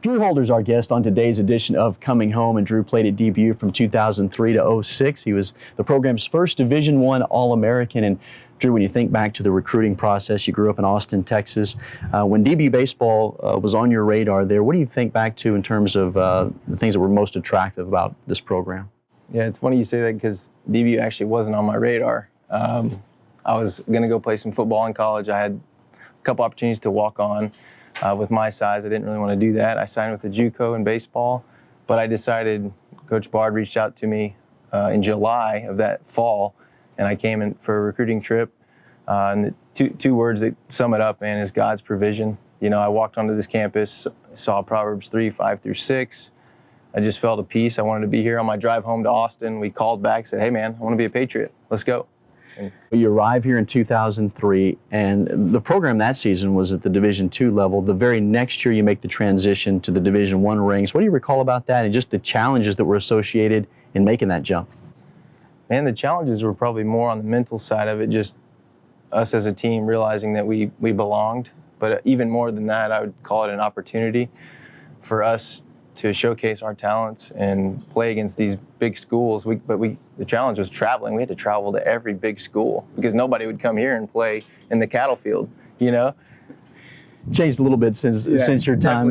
Drew Holder's our guest on today's edition of Coming Home, and Drew played at DBU from 2003 to 06. He was the program's first Division I All-American. And Drew, when you think back to the recruiting process, you grew up in Austin, Texas. When DBU baseball was on your radar there, what do you think back to in terms of the things that were most attractive about this program? Yeah, it's funny you say that because DBU actually wasn't on my radar. I was going to go play some football in college. I had a couple opportunities to walk on. With my size, I didn't really want to do that. I signed with the JUCO in baseball, but I decided, Coach Bard reached out to me in July of that fall, and I came in for a recruiting trip. And the two words that sum it up, man, is God's provision. You know, I walked onto this campus, saw Proverbs 3:5-6. I just felt a peace. I wanted to be here. On my drive home to Austin, we called back, said, hey, man, I want to be a Patriot. Let's go. You arrive here in 2003, and the program that season was at the Division II level. The very next year, you make the transition to the Division I ranks. What do you recall about that and just the challenges that were associated in making that jump? Man, the challenges were probably more on the mental side of it, just us as a team realizing that we belonged. But even more than that, I would call it an opportunity for us to showcase our talents and play against these big schools. The challenge was traveling. We had to travel to every big school because nobody would come here and play in the cattle field, you know? Changed a little bit since your time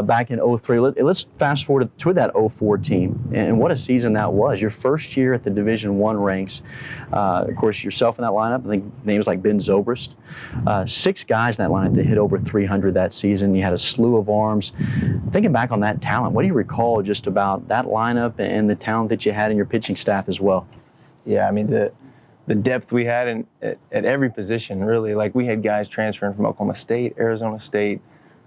back in 03. Let's fast forward to that 04 team, and what a season that was. Your first year at the Division I ranks. Of course, yourself in that lineup. I think names like Ben Zobrist. 6 guys in that lineup that hit over 300 that season. You had a slew of arms. Thinking back on that talent, what do you recall just about that lineup and the talent that you had in your pitching staff as well? Yeah, I mean, the depth we had at every position, really. Like, we had guys transferring from Oklahoma State, Arizona State,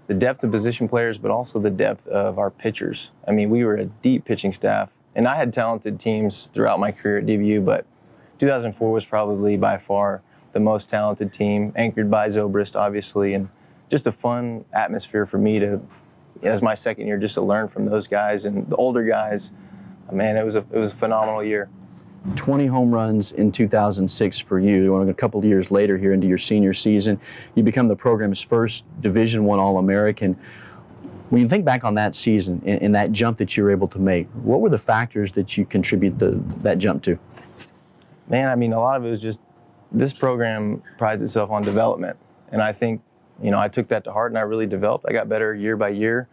the depth of position players, but also the depth of our pitchers. I mean, we were a deep pitching staff, and I had talented teams throughout my career at DBU, but 2004 was probably by far the most talented team, anchored by Zobrist, obviously, and just a fun atmosphere for me to, as my second year, just to learn from those guys and the older guys. Man, it was a phenomenal year. 20 home runs in 2006 for you. A couple of years later here into your senior season, you become the program's first Division I All-American. When you think back on that season and that jump that you were able to make, what were the factors that you contribute that jump to? Man, I mean, a lot of it was just this program prides itself on development. And I think, you know, I took that to heart and I really developed. I got better year by year.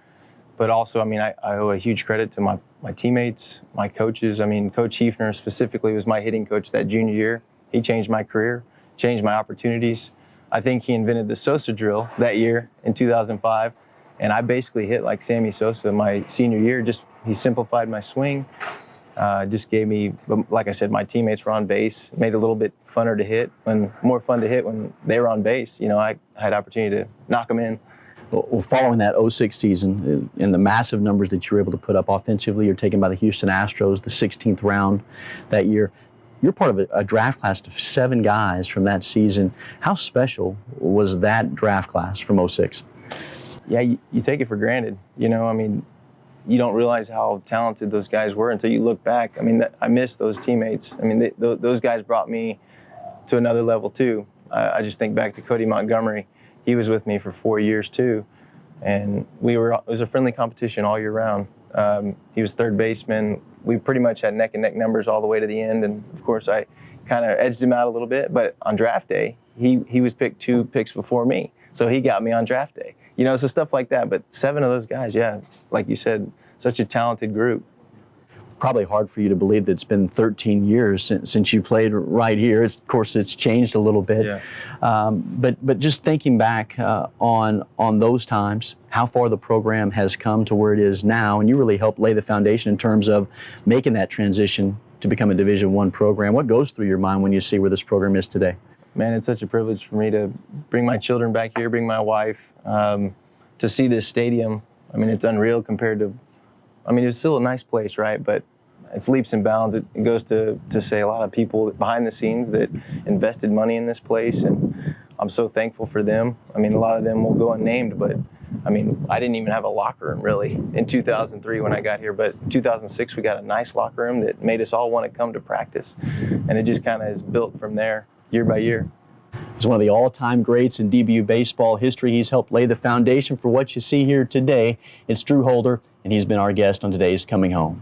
But also, I mean, I owe a huge credit to my teammates, my coaches. I mean, Coach Hefner specifically was my hitting coach that junior year. He changed my career, changed my opportunities. I think he invented the Sosa drill that year in 2005. And I basically hit like Sammy Sosa my senior year. He simplified my swing. Just gave me, like I said, my teammates were on base. It made it a little bit funner to hit, more fun to hit when they were on base. You know, I had opportunity to knock them in. Well, following that 06 season and the massive numbers that you were able to put up offensively, you're taken by the Houston Astros, the 16th round that year. You're part of a draft class of 7 guys from that season. How special was that draft class from 06? Yeah, you take it for granted. You know, I mean, you don't realize how talented those guys were until you look back. I mean, I miss those teammates. I mean, those guys brought me to another level too. I just think back to Cody Montgomery. He was with me for 4 years too, and it was a friendly competition all year round. He was third baseman. We pretty much had neck and neck numbers all the way to the end, and of course I kind of edged him out a little bit. But on draft day, he was picked 2 picks before me, so he got me on draft day. You know, so stuff like that. But 7 of those guys, yeah, like you said, such a talented group. Probably hard for you to believe that it's been 13 years since you played right here. Of course, it's changed a little bit. Yeah. But just thinking back on those times, how far the program has come to where it is now, and you really helped lay the foundation in terms of making that transition to become a Division I program. What goes through your mind when you see where this program is today? Man, it's such a privilege for me to bring my children back here, bring my wife, to see this stadium. I mean, it's unreal compared to, I mean, it's still a nice place, right? But it's leaps and bounds. It goes to say a lot of people behind the scenes that invested money in this place, and I'm so thankful for them. I mean, a lot of them will go unnamed, but I mean, I didn't even have a locker room really in 2003 when I got here, but in 2006 we got a nice locker room that made us all want to come to practice, and it just kind of is built from there year by year. He's one of the all-time greats in DBU baseball history. He's helped lay the foundation for what you see here today. It's Drew Holder, and he's been our guest on today's Coming Home.